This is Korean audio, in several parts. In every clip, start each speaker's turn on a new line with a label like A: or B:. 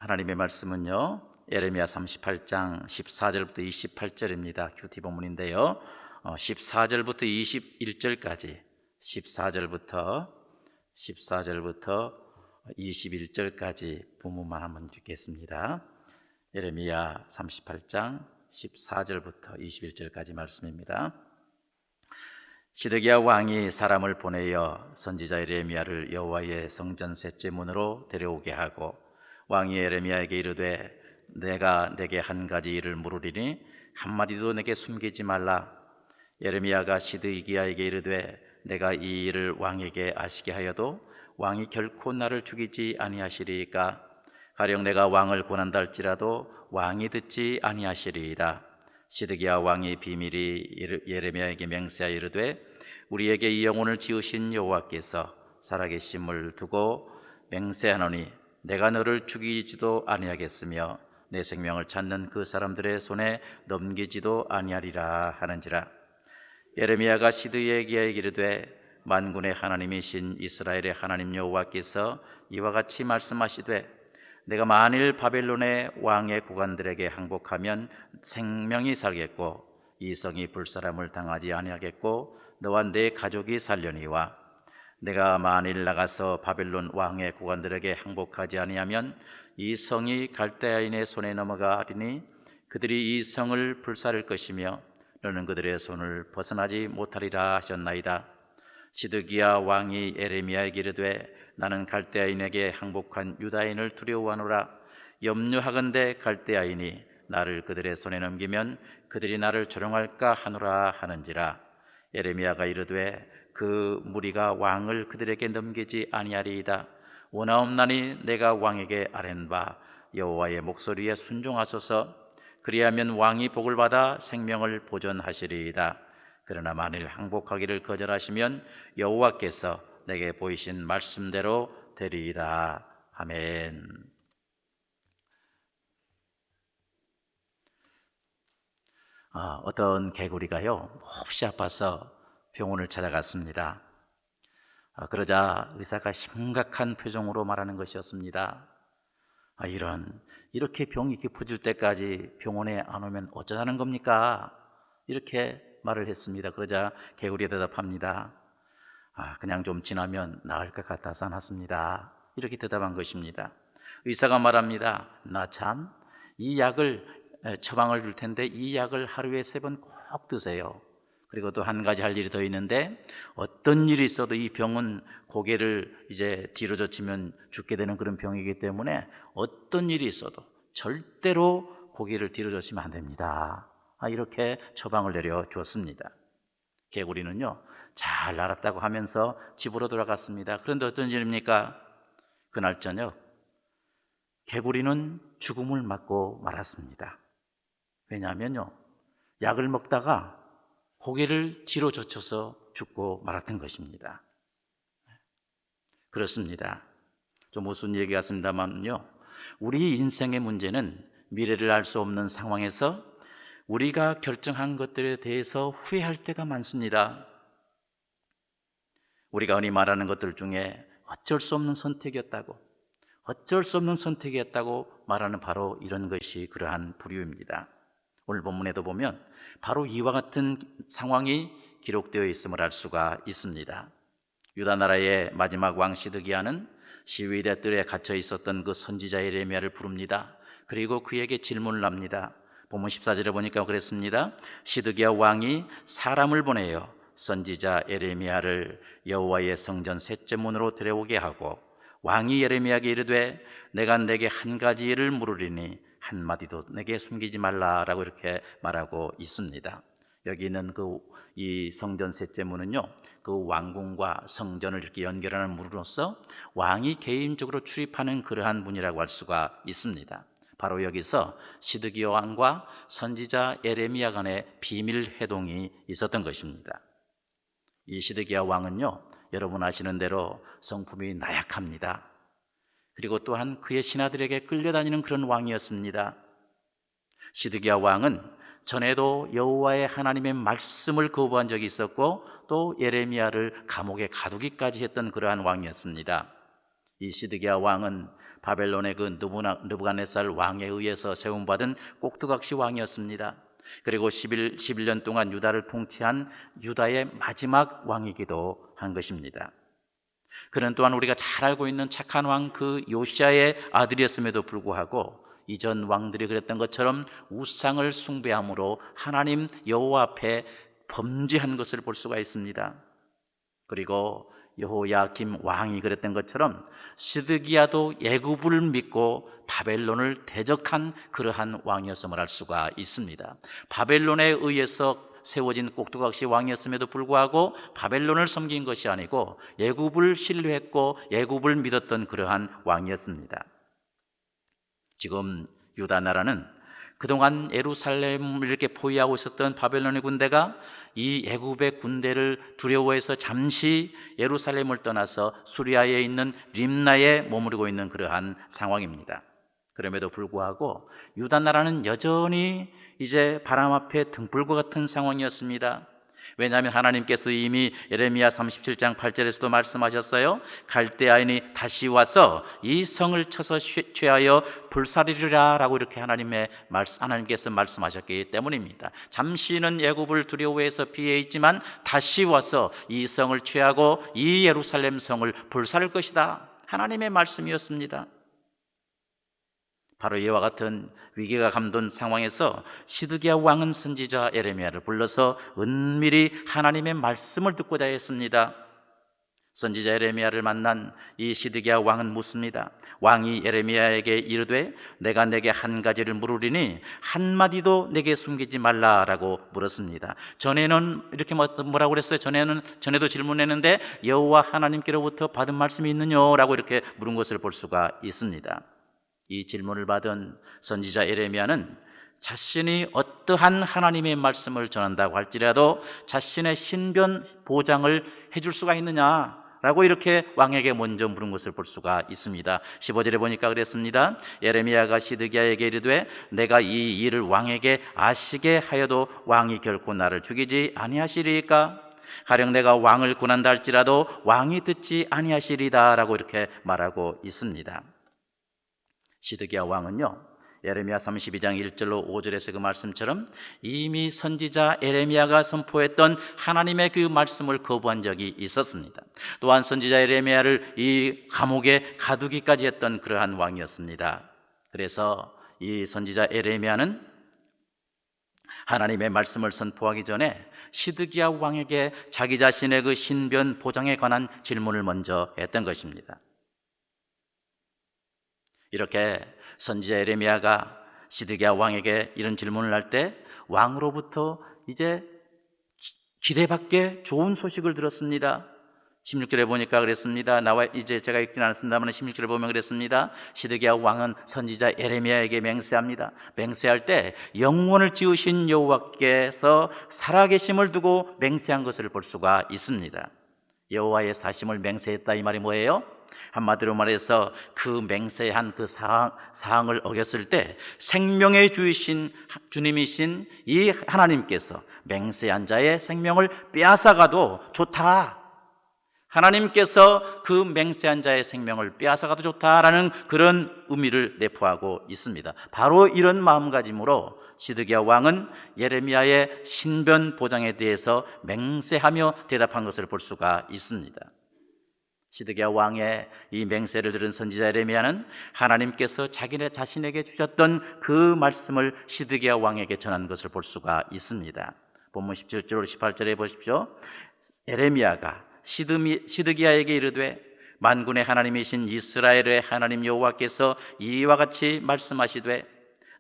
A: 하나님의 말씀은요, 예레미야 38장 14절부터 28절입니다. 큐티 본문인데요. 14절부터 21절까지 14절부터 21절까지 본문만 한번 읽겠습니다. 예레미야 38장 14절부터 21절까지 말씀입니다. 시드기야 왕이 사람을 보내어 선지자 예레미야를 여호와의 성전 셋째 문으로 데려오게 하고, 왕이 예레미야에게 이르되 내가 내게 한 가지 일을 물으리니 한마디도 내게 숨기지 말라. 예레미야가 시드기야에게 이르되 내가 이 일을 왕에게 아시게 하여도 왕이 결코 나를 죽이지 아니하시리이까. 가령 내가 왕을 고난다 할지라도 왕이 듣지 아니하시리이다. 시드기야 왕이 비밀이 예레미야에게 맹세하여 이르되 우리에게 이 영혼을 지으신 여호와께서 살아계심을 두고 맹세하노니 내가 너를 죽이지도 아니하겠으며 내 생명을 찾는 그 사람들의 손에 넘기지도 아니하리라 하는지라. 예레미야가 시드기야에게 이르되 만군의 하나님이신 이스라엘의 하나님 여호와께서 이와 같이 말씀하시되 내가 만일 바벨론의 왕의 고관들에게 항복하면 생명이 살겠고 이 성이 불사람을 당하지 아니하겠고 너와 내 가족이 살려니와 내가 만일 나가서 바벨론 왕의 고관들에게 항복하지 아니하면 이 성이 갈대아인의 손에 넘어가리니 그들이 이 성을 불사를 것이며 너는 그들의 손을 벗어나지 못하리라 하셨나이다. 시드기야 왕이 예레미야에게 이르되 나는 갈대아인에게 항복한 유다인을 두려워하노라. 염려하건대 갈대아인이 나를 그들의 손에 넘기면 그들이 나를 조롱할까 하노라 하는지라. 예레미야가 이르되 그 무리가 왕을 그들에게 넘기지 아니하리이다. 원하옵나니 내가 왕에게 아뢰는 바 여호와의 목소리에 순종하소서. 그리하면 왕이 복을 받아 생명을 보존하시리이다. 그러나 만일 항복하기를 거절하시면 여호와께서 내게 보이신 말씀대로 되리이다. 아멘. 어떤 개구리가요 몹시 아파서 병원을 찾아갔습니다. 그러자 의사가 심각한 표정으로 말하는 것이었습니다. 이렇게 병이 깊어질 때까지 병원에 안 오면 어쩌자는 겁니까? 이렇게 말을 했습니다. 그러자 개구리가 대답합니다. 그냥 좀 지나면 나을 것 같아서 왔습니다. 이렇게 대답한 것입니다. 의사가 말합니다. 나 참 이 약을 처방을 줄 텐데 이 약을 하루에 3번 꼭 드세요. 그리고 또 한 가지 할 일이 더 있는데 어떤 일이 있어도 이 병은 고개를 이제 뒤로 젖히면 죽게 되는 그런 병이기 때문에 어떤 일이 있어도 절대로 고개를 뒤로 젖히면 안 됩니다. 이렇게 처방을 내려 주었습니다. 개구리는요 잘 알았다고 하면서 집으로 돌아갔습니다. 그런데 어떤 일입니까? 그날 저녁 개구리는 죽음을 맞고 말았습니다. 왜냐하면요 약을 먹다가 고개를 뒤로 젖혀서 죽고 말았던 것입니다. 그렇습니다. 좀 무슨 얘기 같습니다만요 우리 인생의 문제는 미래를 알 수 없는 상황에서 우리가 결정한 것들에 대해서 후회할 때가 많습니다. 우리가 흔히 말하는 것들 중에 어쩔 수 없는 선택이었다고 말하는 바로 이런 것이 그러한 부류입니다. 오늘 본문에도 보면 바로 이와 같은 상황이 기록되어 있음을 알 수가 있습니다. 유다 나라의 마지막 왕 시드기야는 시위대 뜰에 갇혀 있었던 그 선지자 예레미야를 부릅니다. 그리고 그에게 질문을 합니다. 본문 14절에 보니까 그랬습니다. 시드기야 왕이 사람을 보내어 선지자 예레미야를 여호와의 성전 셋째 문으로 데려오게 하고, 왕이 예레미야에게 이르되 내가 내게 한 가지 일을 물으리니 한마디도 내게 숨기지 말라라고 이렇게 말하고 있습니다. 여기 있는 이 성전 셋째 문은요 그 왕궁과 성전을 이렇게 연결하는 문으로서 왕이 개인적으로 출입하는 그러한 문이라고 할 수가 있습니다. 바로 여기서 시드기야 왕과 선지자 예레미야 간의 비밀 회동이 있었던 것입니다. 이 시드기야 왕은요 여러분 아시는 대로 성품이 나약합니다. 그리고 또한 그의 신하들에게 끌려다니는 그런 왕이었습니다. 시드기야 왕은 전에도 여호와의 하나님의 말씀을 거부한 적이 있었고 또 예레미야를 감옥에 가두기까지 했던 그러한 왕이었습니다. 이 시드기야 왕은 바벨론의 그 느부갓네살 왕에 의해서 세움받은 꼭두각시 왕이었습니다. 그리고 11년 동안 유다를 통치한 유다의 마지막 왕이기도 한 것입니다. 그는 또한 우리가 잘 알고 있는 착한 왕 그 요시야의 아들이었음에도 불구하고 이전 왕들이 그랬던 것처럼 우상을 숭배함으로 하나님 여호와 앞에 범죄한 것을 볼 수가 있습니다. 그리고 여호야김 왕이 그랬던 것처럼 시드기야도 애굽을 믿고 바벨론을 대적한 그러한 왕이었음을 알 수가 있습니다. 바벨론에 의해서 세워진 꼭두각시 왕이었음에도 불구하고 바벨론을 섬긴 것이 아니고 애굽을 신뢰했고 애굽을 믿었던 그러한 왕이었습니다. 지금 유다 나라는 그동안 예루살렘을 이렇게 포위하고 있었던 바벨론의 군대가 이 애굽의 군대를 두려워해서 잠시 예루살렘을 떠나서 수리아에 있는 림나에 머무르고 있는 그러한 상황입니다. 그럼에도 불구하고 유다 나라는 여전히 이제 바람 앞에 등불과 같은 상황이었습니다. 왜냐하면 하나님께서 이미 예레미야 37장 8절에서도 말씀하셨어요. 갈대아인이 다시 와서 이 성을 쳐서 취하여 불사르리라 라고 이렇게 하나님께서 말씀하셨기 때문입니다. 잠시는 애굽을 두려워해서 피해 있지만 다시 와서 이 성을 취하고 이 예루살렘 성을 불사를 것이다, 하나님의 말씀이었습니다. 바로 이와 같은 위기가 감돈 상황에서 시드기야 왕은 선지자 예레미야를 불러서 은밀히 하나님의 말씀을 듣고자 했습니다. 선지자 예레미야를 만난 이 시드기야 왕은 묻습니다. 왕이 예레미야에게 이르되 내가 내게 한 가지를 물으리니 한마디도 내게 숨기지 말라라고 물었습니다. 전에는 이렇게 뭐라고 그랬어요? 전에도 질문했는데 여호와 하나님께로부터 받은 말씀이 있느냐라고 이렇게 물은 것을 볼 수가 있습니다. 이 질문을 받은 선지자 예레미야는 자신이 어떠한 하나님의 말씀을 전한다고 할지라도 자신의 신변 보장을 해줄 수가 있느냐라고 이렇게 왕에게 먼저 물은 것을 볼 수가 있습니다. 15절에 보니까 그랬습니다. 예레미야가 시드기야에게 이르되 내가 이 일을 왕에게 아시게 하여도 왕이 결코 나를 죽이지 아니하시리까? 가령 내가 왕을 고난다 할지라도 왕이 듣지 아니하시리다 라고 이렇게 말하고 있습니다. 시드기야 왕은요, 예레미야 32장 1절로 5절에서 그 말씀처럼 이미 선지자 예레미야가 선포했던 하나님의 그 말씀을 거부한 적이 있었습니다. 또한 선지자 예레미야를 이 감옥에 가두기까지 했던 그러한 왕이었습니다. 그래서 이 선지자 예레미야는 하나님의 말씀을 선포하기 전에 시드기야 왕에게 자기 자신의 그 신변 보장에 관한 질문을 먼저 했던 것입니다. 이렇게 선지자 예레미야가 시드기야 왕에게 이런 질문을 할 때 왕으로부터 이제 기대받게 좋은 소식을 들었습니다. 16절에 보니까 그랬습니다. 나와 이제 제가 읽진 않았습니다만 16절에 보면 그랬습니다. 시드기야 왕은 선지자 예레미야에게 맹세합니다. 맹세할 때 영원을 지으신 여호와께서 살아계심을 두고 맹세한 것을 볼 수가 있습니다. 여호와의 사심을 맹세했다, 이 말이 뭐예요? 한마디로 말해서 그 맹세한 그 사항을 어겼을 때 생명의 주이신 주님이신 이 하나님께서 맹세한 자의 생명을 빼앗아가도 좋다, 하나님께서 그 맹세한 자의 생명을 빼앗아가도 좋다라는 그런 의미를 내포하고 있습니다. 바로 이런 마음가짐으로 시드기야 왕은 예레미야의 신변 보장에 대해서 맹세하며 대답한 것을 볼 수가 있습니다. 시드기야 왕의 이 맹세를 들은 선지자 예레미야는 하나님께서 자신에게 주셨던 그 말씀을 시드기야 왕에게 전한 것을 볼 수가 있습니다. 본문 17절 18절에 보십시오. 예레미야가 시드기야에게 이르되 만군의 하나님이신 이스라엘의 하나님 여호와께서 이와 같이 말씀하시되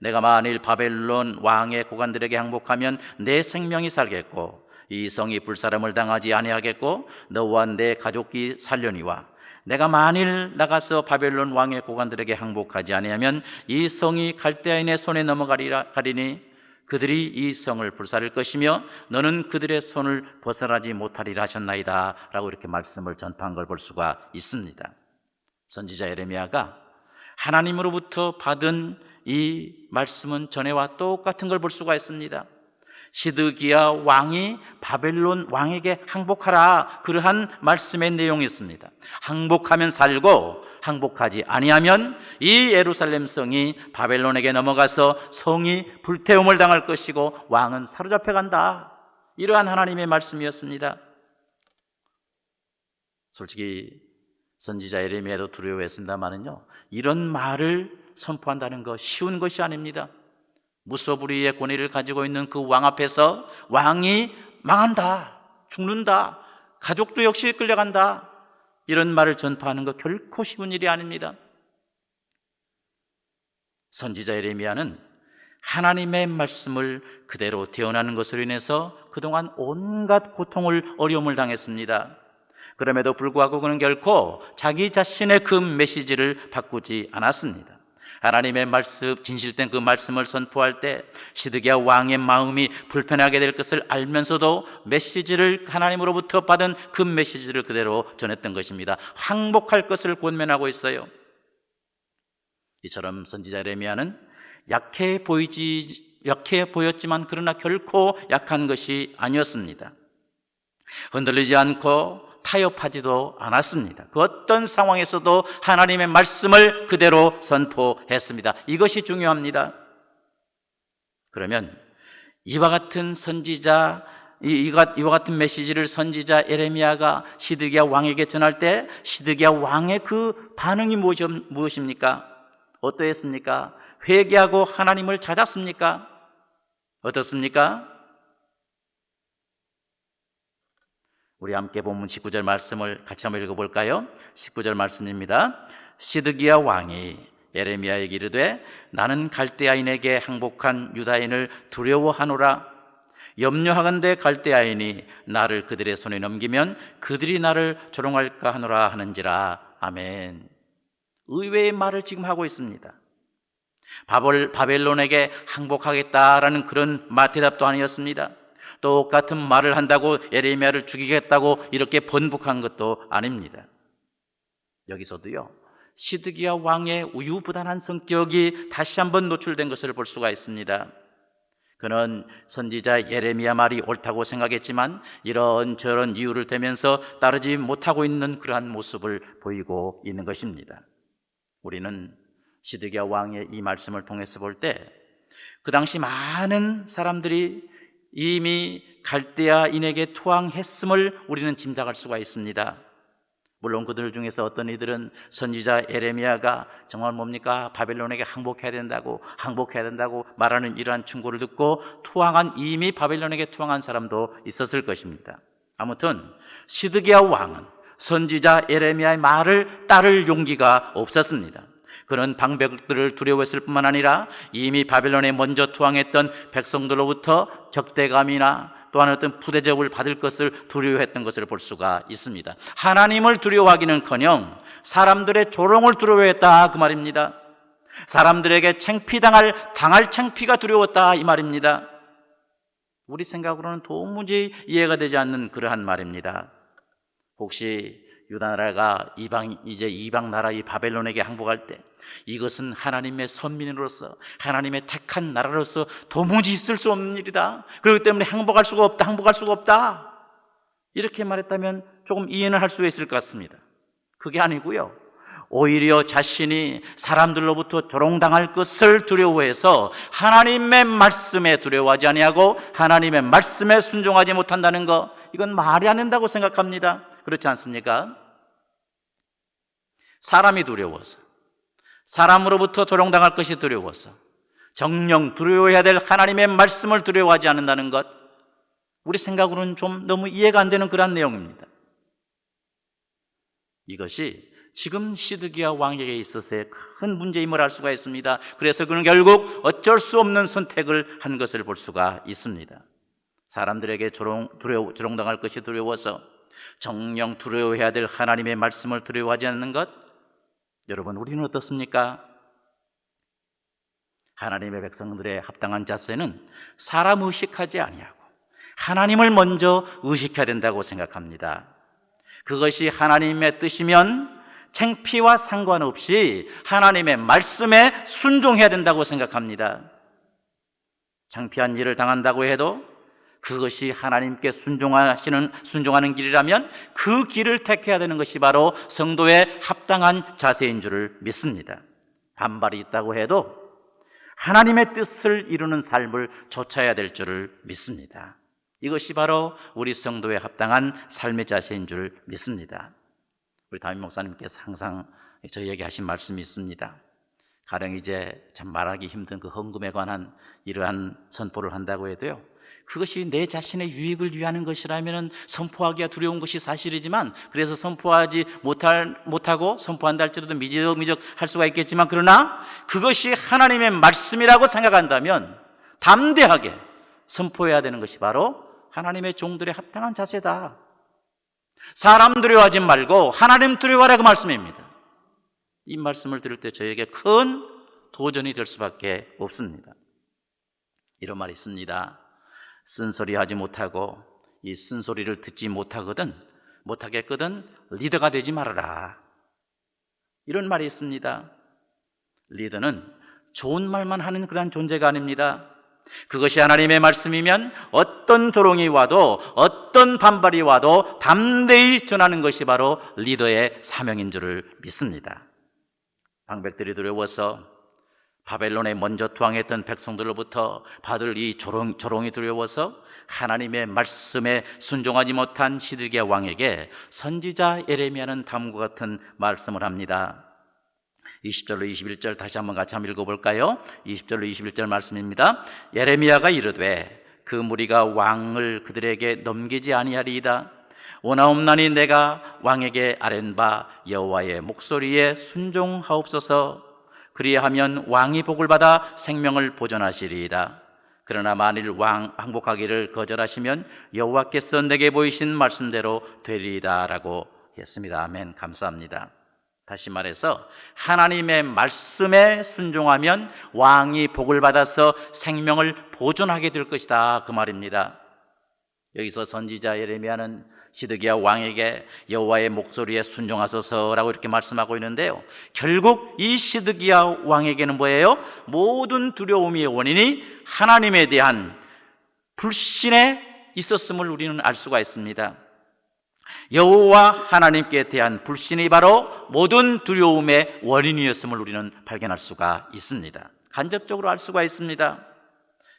A: 내가 만일 바벨론 왕의 고관들에게 항복하면 내 생명이 살겠고 이 성이 불사름을 당하지 아니하겠고 너와 내 가족이 살려니와 내가 만일 나가서 바벨론 왕의 고관들에게 항복하지 아니하면 이 성이 갈대아인의 손에 넘어가리니 그들이 이 성을 불사를 것이며 너는 그들의 손을 벗어나지 못하리라 하셨나이다 라고 이렇게 말씀을 전파한 걸 볼 수가 있습니다. 선지자 예레미야가 하나님으로부터 받은 이 말씀은 전에와 똑같은 걸 볼 수가 있습니다. 시드기야 왕이 바벨론 왕에게 항복하라, 그러한 말씀의 내용이 있습니다. 항복하면 살고 항복하지 아니하면 이 예루살렘 성이 바벨론에게 넘어가서 성이 불태움을 당할 것이고 왕은 사로잡혀 간다. 이러한 하나님의 말씀이었습니다. 솔직히 선지자 예레미야도 두려워했습니다마는요, 이런 말을 선포한다는 거 쉬운 것이 아닙니다. 무소불위의 권위를 가지고 있는 그 왕 앞에서 왕이 망한다, 죽는다, 가족도 역시 끌려간다, 이런 말을 전파하는 거 결코 쉬운 일이 아닙니다. 선지자 예레미야는 하나님의 말씀을 그대로 대언하는 것으로 인해서 그동안 온갖 고통을, 어려움을 당했습니다. 그럼에도 불구하고 그는 결코 자기 자신의 그 메시지를 바꾸지 않았습니다. 하나님의 말씀, 진실된 그 말씀을 선포할 때 시드기야 왕의 마음이 불편하게 될 것을 알면서도 메시지를, 하나님으로부터 받은 그 메시지를 그대로 전했던 것입니다. 항복할 것을 권면하고 있어요. 이처럼 선지자 예레미야는 약해 보였지만 그러나 결코 약한 것이 아니었습니다. 흔들리지 않고 타협하지도 않았습니다. 그 어떤 상황에서도 하나님의 말씀을 그대로 선포했습니다. 이것이 중요합니다. 그러면 이와 같은 메시지를 선지자 예레미야가 시드기야 왕에게 전할 때 시드기야 왕의 그 반응이 무엇입니까? 어떠했습니까? 회개하고 하나님을 찾았습니까? 어떻습니까? 우리 함께 본문 19절 말씀을 같이 한번 읽어볼까요? 19절 말씀입니다. 시드기야 왕이 예레미야에게 이르되 나는 갈대아인에게 항복한 유다인을 두려워하노라. 염려하건대 갈대아인이 나를 그들의 손에 넘기면 그들이 나를 조롱할까 하노라 하는지라. 아멘. 의외의 말을 지금 하고 있습니다. 바벨론에게 항복하겠다라는 그런 대답도 아니었습니다. 똑같은 말을 한다고 예레미야를 죽이겠다고 이렇게 번복한 것도 아닙니다. 여기서도요, 시드기야 왕의 우유부단한 성격이 다시 한번 노출된 것을 볼 수가 있습니다. 그는 선지자 예레미야 말이 옳다고 생각했지만 이런저런 이유를 대면서 따르지 못하고 있는 그러한 모습을 보이고 있는 것입니다. 우리는 시드기야 왕의 이 말씀을 통해서 볼 때 그 당시 많은 사람들이 이미 갈대아인에게 투항했음을 우리는 짐작할 수가 있습니다. 물론 그들 중에서 어떤 이들은 선지자 예레미야가 정말 뭡니까? 바벨론에게 항복해야 된다고 말하는 이러한 충고를 듣고 이미 바벨론에게 투항한 사람도 있었을 것입니다. 아무튼 시드기야 왕은 선지자 예레미야의 말을 따를 용기가 없었습니다. 그는 방백들을 두려워했을 뿐만 아니라 이미 바벨론에 먼저 투항했던 백성들로부터 적대감이나 또한 어떤 부대접을 받을 것을 두려워했던 것을 볼 수가 있습니다. 하나님을 두려워하기는커녕 사람들의 조롱을 두려워했다, 그 말입니다. 사람들에게 당할 창피가 두려웠다, 이 말입니다. 우리 생각으로는 도무지 이해가 되지 않는 그러한 말입니다. 혹시 유다 나라가 이방 나라 이 바벨론에게 항복할 때 이것은 하나님의 선민으로서 하나님의 택한 나라로서 도무지 있을 수 없는 일이다. 그렇기 때문에 항복할 수가 없다. 이렇게 말했다면 조금 이해는 할 수 있을 것 같습니다. 그게 아니고요, 오히려 자신이 사람들로부터 조롱당할 것을 두려워해서 하나님의 말씀에 두려워하지 아니하고 하나님의 말씀에 순종하지 못한다는 것, 이건 말이 안 된다고 생각합니다. 그렇지 않습니까? 사람이 두려워서, 사람으로부터 조롱당할 것이 두려워서, 정녕 두려워해야 될 하나님의 말씀을 두려워하지 않는다는 것, 우리 생각으로는 좀 너무 이해가 안 되는 그런 내용입니다. 이것이 지금 시드기야 왕에게 있어서의 큰 문제임을 알 수가 있습니다. 그래서 그는 결국 어쩔 수 없는 선택을 한 것을 볼 수가 있습니다. 사람들에게 조롱당할 것이 두려워서 정녕 두려워해야 될 하나님의 말씀을 두려워하지 않는 것, 여러분, 우리는 어떻습니까? 하나님의 백성들의 합당한 자세는 사람 의식하지 아니하고 하나님을 먼저 의식해야 된다고 생각합니다. 그것이 하나님의 뜻이면 창피와 상관없이 하나님의 말씀에 순종해야 된다고 생각합니다. 창피한 일을 당한다고 해도 그것이 하나님께 순종하는 길이라면 그 길을 택해야 되는 것이 바로 성도의 합당한 자세인 줄을 믿습니다. 반발이 있다고 해도 하나님의 뜻을 이루는 삶을 좇아야 될 줄을 믿습니다. 이것이 바로 우리 성도의 합당한 삶의 자세인 줄 믿습니다. 우리 담임 목사님께서 항상 저희에게 하신 말씀이 있습니다. 가령 이제 참 말하기 힘든 그 헌금에 관한 이러한 선포를 한다고 해도요, 그것이 내 자신의 유익을 위하는 것이라면 선포하기가 두려운 것이 사실이지만, 그래서 선포하지 못하고 선포한다 할지라도 미적미적 할 수가 있겠지만, 그러나 그것이 하나님의 말씀이라고 생각한다면 담대하게 선포해야 되는 것이 바로 하나님의 종들의 합당한 자세다. 사람 두려워하지 말고 하나님 두려워하라, 그 말씀입니다. 이 말씀을 들을 때 저에게 큰 도전이 될 수밖에 없습니다. 이런 말이 있습니다. 쓴소리 하지 못하고 이 쓴소리를 듣지 못하겠거든 리더가 되지 말아라. 이런 말이 있습니다. 리더는 좋은 말만 하는 그런 존재가 아닙니다. 그것이 하나님의 말씀이면 어떤 조롱이 와도 어떤 반발이 와도 담대히 전하는 것이 바로 리더의 사명인 줄을 믿습니다. 방백들이 두려워서 바벨론에 먼저 투항했던 백성들로부터 받을 이 조롱이 두려워서 하나님의 말씀에 순종하지 못한 시드기야 왕에게 선지자 예레미야는 다음과 같은 말씀을 합니다. 20절로 21절 다시 한번 같이 한번 읽어볼까요? 20절로 21절 말씀입니다. 예레미야가 이르되 그 무리가 왕을 그들에게 넘기지 아니하리이다. 원하옵나니 내가 왕에게 아랜 바 여호와의 목소리에 순종하옵소서. 그리하면 왕이 복을 받아 생명을 보존하시리이다. 그러나 만일 항복하기를 거절하시면 여호와께서 내게 보이신 말씀대로 되리이다 라고 했습니다. 아멘. 감사합니다. 다시 말해서 하나님의 말씀에 순종하면 왕이 복을 받아서 생명을 보존하게 될 것이다, 그 말입니다. 여기서 선지자 예레미야는 시드기야 왕에게 여호와의 목소리에 순종하소서라고 이렇게 말씀하고 있는데요, 결국 이 시드기야 왕에게는 뭐예요? 모든 두려움의 원인이 하나님에 대한 불신에 있었음을 우리는 알 수가 있습니다. 여호와 하나님께 대한 불신이 바로 모든 두려움의 원인이었음을 우리는 발견할 수가 있습니다. 간접적으로 알 수가 있습니다.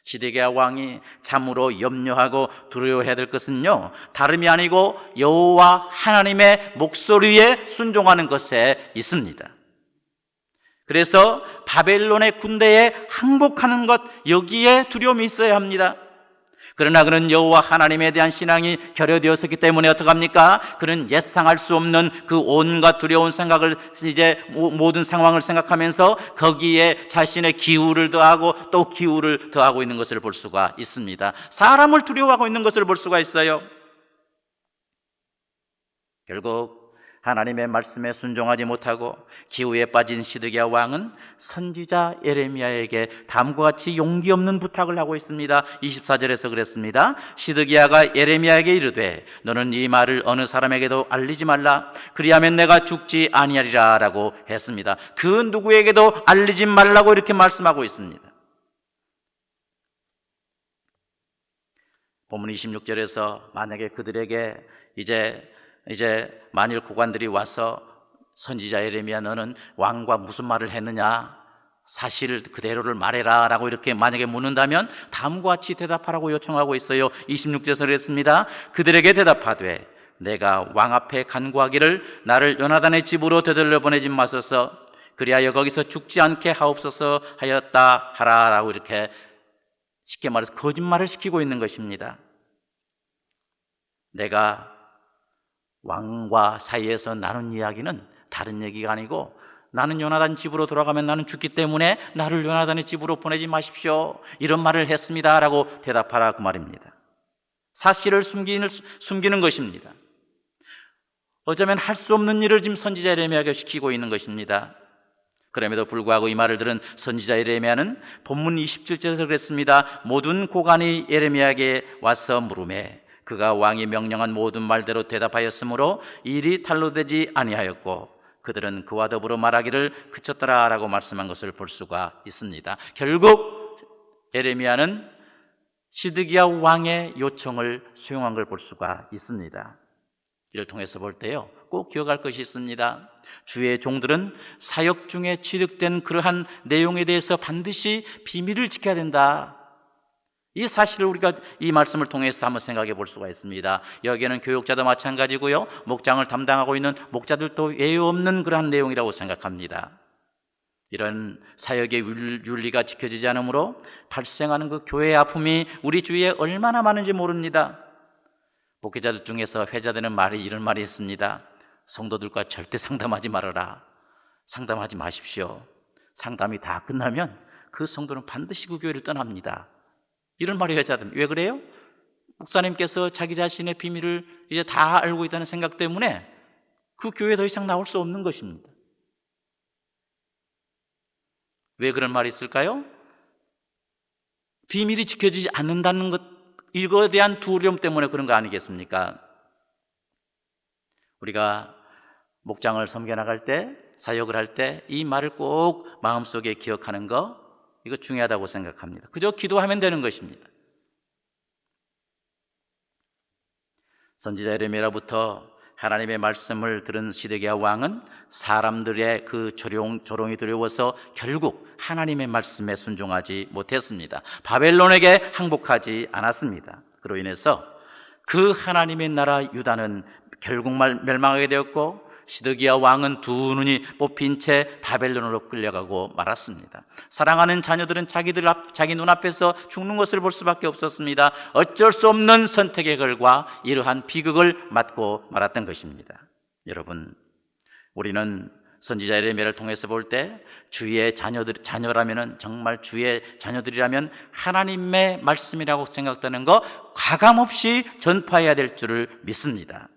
A: 시드기야 왕이 참으로 염려하고 두려워해야 될 것은요, 다름이 아니고 여호와 하나님의 목소리에 순종하는 것에 있습니다. 그래서 바벨론의 군대에 항복하는 것, 여기에 두려움이 있어야 합니다. 그러나 그는 여호와 하나님에 대한 신앙이 결여되었기 때문에 어떡합니까? 그는 예상할 수 없는 그 온갖 두려운 생각을, 이제 모든 상황을 생각하면서 거기에 자신의 기우를 더하고 또 기우를 더하고 있는 것을 볼 수가 있습니다. 사람을 두려워하고 있는 것을 볼 수가 있어요. 결국 하나님의 말씀에 순종하지 못하고 기우에 빠진 시드기야 왕은 선지자 예레미야에게 다음과 같이 용기 없는 부탁을 하고 있습니다. 24절에서 그랬습니다. 시드기야가 예레미야에게 이르되 너는 이 말을 어느 사람에게도 알리지 말라. 그리하면 내가 죽지 아니하리라 라고 했습니다. 그 누구에게도 알리지 말라고 이렇게 말씀하고 있습니다. 본문 26절에서 만약에 그들에게 이제 만일 고관들이 와서 선지자 예레미야 너는 왕과 무슨 말을 했느냐, 사실 그대로를 말해라 라고 이렇게 만약에 묻는다면 다음과 같이 대답하라고 요청하고 있어요. 26절에서 그랬습니다. 그들에게 대답하되 내가 왕 앞에 간구하기를 나를 요나단의 집으로 되돌려 보내지 마소서. 그리하여 거기서 죽지 않게 하옵소서 하였다 하라 라고 이렇게 쉽게 말해서 거짓말을 시키고 있는 것입니다. 내가 왕과 사이에서 나눈 이야기는 다른 얘기가 아니고 나는 요나단 집으로 돌아가면 나는 죽기 때문에 나를 요나단의 집으로 보내지 마십시오, 이런 말을 했습니다 라고 대답하라, 그 말입니다. 사실을 숨기는 것입니다. 어쩌면 할 수 없는 일을 지금 선지자 예레미야에게 시키고 있는 것입니다. 그럼에도 불구하고 이 말을 들은 선지자 예레미야는 본문 27절에서 그랬습니다. 모든 고관이 예레미야에게 와서 물으매 그가 왕이 명령한 모든 말대로 대답하였으므로 일이 탄로되지 아니하였고 그들은 그와 더불어 말하기를 그쳤더라 라고 말씀한 것을 볼 수가 있습니다. 결국 예레미야는 시드기야 왕의 요청을 수용한 걸 볼 수가 있습니다. 이를 통해서 볼 때요, 꼭 기억할 것이 있습니다. 주의 종들은 사역 중에 취득된 그러한 내용에 대해서 반드시 비밀을 지켜야 된다. 이 사실을 우리가 이 말씀을 통해서 한번 생각해 볼 수가 있습니다. 여기에는 교육자도 마찬가지고요, 목장을 담당하고 있는 목자들도 예외 없는 그러한 내용이라고 생각합니다. 이런 사역의 윤리가 지켜지지 않으므로 발생하는 그 교회의 아픔이 우리 주위에 얼마나 많은지 모릅니다. 목회자들 중에서 회자되는 말이 이런 말이 있습니다. 성도들과 절대 상담하지 말아라. 상담하지 마십시오. 상담이 다 끝나면 그 성도는 반드시 그 교회를 떠납니다. 이런 말이 회자됩니다. 왜 그래요? 목사님께서 자기 자신의 비밀을 이제 다 알고 있다는 생각 때문에 그 교회에 더 이상 나올 수 없는 것입니다. 왜 그런 말이 있을까요? 비밀이 지켜지지 않는다는 것, 이거에 대한 두려움 때문에 그런 거 아니겠습니까? 우리가 목장을 섬겨나갈 때, 사역을 할 때 이 말을 꼭 마음속에 기억하는 거, 이거 중요하다고 생각합니다. 그저 기도하면 되는 것입니다. 선지자 예레미야로부터 하나님의 말씀을 들은 시드기야 왕은 사람들의 그 조롱이 두려워서 결국 하나님의 말씀에 순종하지 못했습니다. 바벨론에게 항복하지 않았습니다. 그로 인해서 그 하나님의 나라 유다는 결국 멸망하게 되었고, 시드기야 왕은 두 눈이 뽑힌 채 바벨론으로 끌려가고 말았습니다. 사랑하는 자녀들은 자기 눈앞에서 죽는 것을 볼 수밖에 없었습니다. 어쩔 수 없는 선택의 결과 이러한 비극을 맞고 말았던 것입니다. 여러분, 우리는 선지자 예레미야를 통해서 볼 때 주의 자녀라면, 정말 주의 자녀들이라면 하나님의 말씀이라고 생각되는 거 가감없이 전파해야 될 줄을 믿습니다.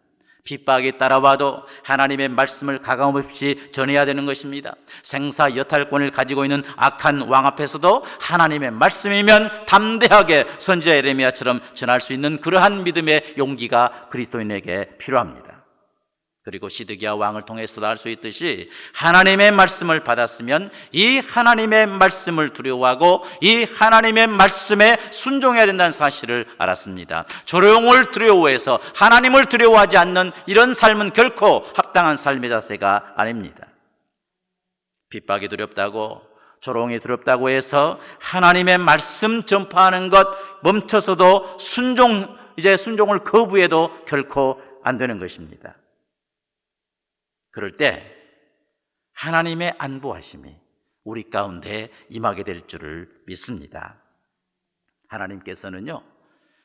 A: 핍박이 따라와도 하나님의 말씀을 가감없이 전해야 되는 것입니다. 생사 여탈권을 가지고 있는 악한 왕 앞에서도 하나님의 말씀이면 담대하게 선지자 예레미야처럼 전할 수 있는 그러한 믿음의 용기가 그리스도인에게 필요합니다. 그리고 시드기야 왕을 통해서도 알 수 있듯이 하나님의 말씀을 받았으면 이 하나님의 말씀을 두려워하고 이 하나님의 말씀에 순종해야 된다는 사실을 알았습니다. 조롱을 두려워해서 하나님을 두려워하지 않는 이런 삶은 결코 합당한 삶의 자세가 아닙니다. 핍박이 두렵다고, 조롱이 두렵다고 해서 하나님의 말씀 전파하는 것 멈춰서도 순종을 거부해도 결코 안 되는 것입니다. 그럴 때 하나님의 안보하심이 우리 가운데 임하게 될 줄을 믿습니다. 하나님께서는요,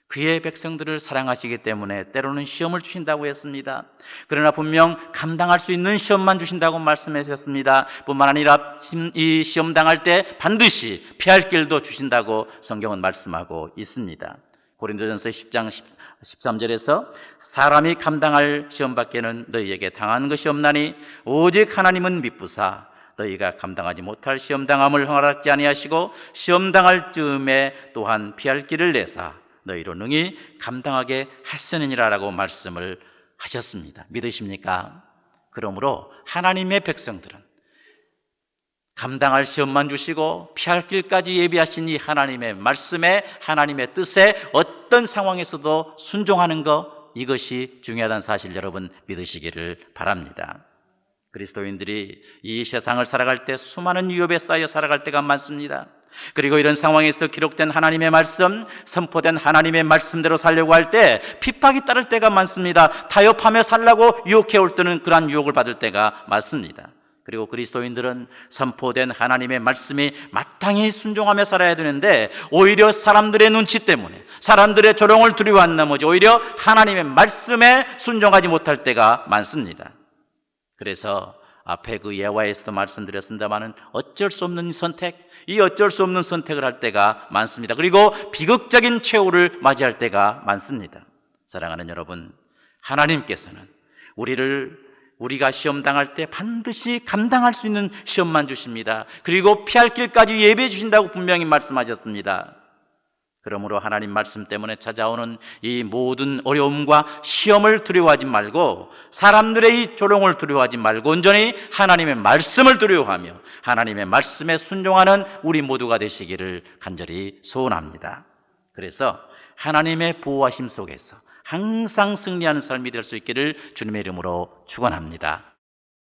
A: 그의 백성들을 사랑하시기 때문에 때로는 시험을 주신다고 했습니다. 그러나 분명 감당할 수 있는 시험만 주신다고 말씀하셨습니다. 뿐만 아니라 이 시험 당할 때 반드시 피할 길도 주신다고 성경은 말씀하고 있습니다. 고린도전서 10장 13절에서 사람이 감당할 시험밖에는 너희에게 당하는 것이 없나니 오직 하나님은 미쁘사 너희가 감당하지 못할 시험당함을 허락지 아니하시고 시험당할 즈음에 또한 피할 길을 내사 너희로 능히 감당하게 하시느니라 라고 말씀을 하셨습니다. 믿으십니까? 그러므로 하나님의 백성들은 감당할 시험만 주시고 피할 길까지 예비하신 이 하나님의 말씀에, 하나님의 뜻에 어떤 상황에서도 순종하는 것, 이것이 중요하다는 사실 여러분 믿으시기를 바랍니다. 그리스도인들이 이 세상을 살아갈 때 수많은 위협에 쌓여 살아갈 때가 많습니다. 그리고 이런 상황에서 기록된 하나님의 말씀, 선포된 하나님의 말씀대로 살려고 할 때 핍박이 따를 때가 많습니다. 타협하며 살라고 유혹해 올 때는 그러한 유혹을 받을 때가 많습니다. 그리고 그리스도인들은 선포된 하나님의 말씀이 마땅히 순종하며 살아야 되는데 오히려 사람들의 눈치 때문에, 사람들의 조롱을 두려워한 나머지 오히려 하나님의 말씀에 순종하지 못할 때가 많습니다. 그래서 앞에 그 예화에서도 말씀드렸습니다마는 어쩔 수 없는 선택, 이 어쩔 수 없는 선택을 할 때가 많습니다. 그리고 비극적인 최후를 맞이할 때가 많습니다. 사랑하는 여러분, 하나님께서는 우리가 시험 당할 때 반드시 감당할 수 있는 시험만 주십니다. 그리고 피할 길까지 예배해 주신다고 분명히 말씀하셨습니다. 그러므로 하나님 말씀 때문에 찾아오는 이 모든 어려움과 시험을 두려워하지 말고 사람들의 이 조롱을 두려워하지 말고 온전히 하나님의 말씀을 두려워하며 하나님의 말씀에 순종하는 우리 모두가 되시기를 간절히 소원합니다. 그래서 하나님의 보호와 힘 속에서 항상 승리하는 삶이 될 수 있기를 주님의 이름으로 축원합니다.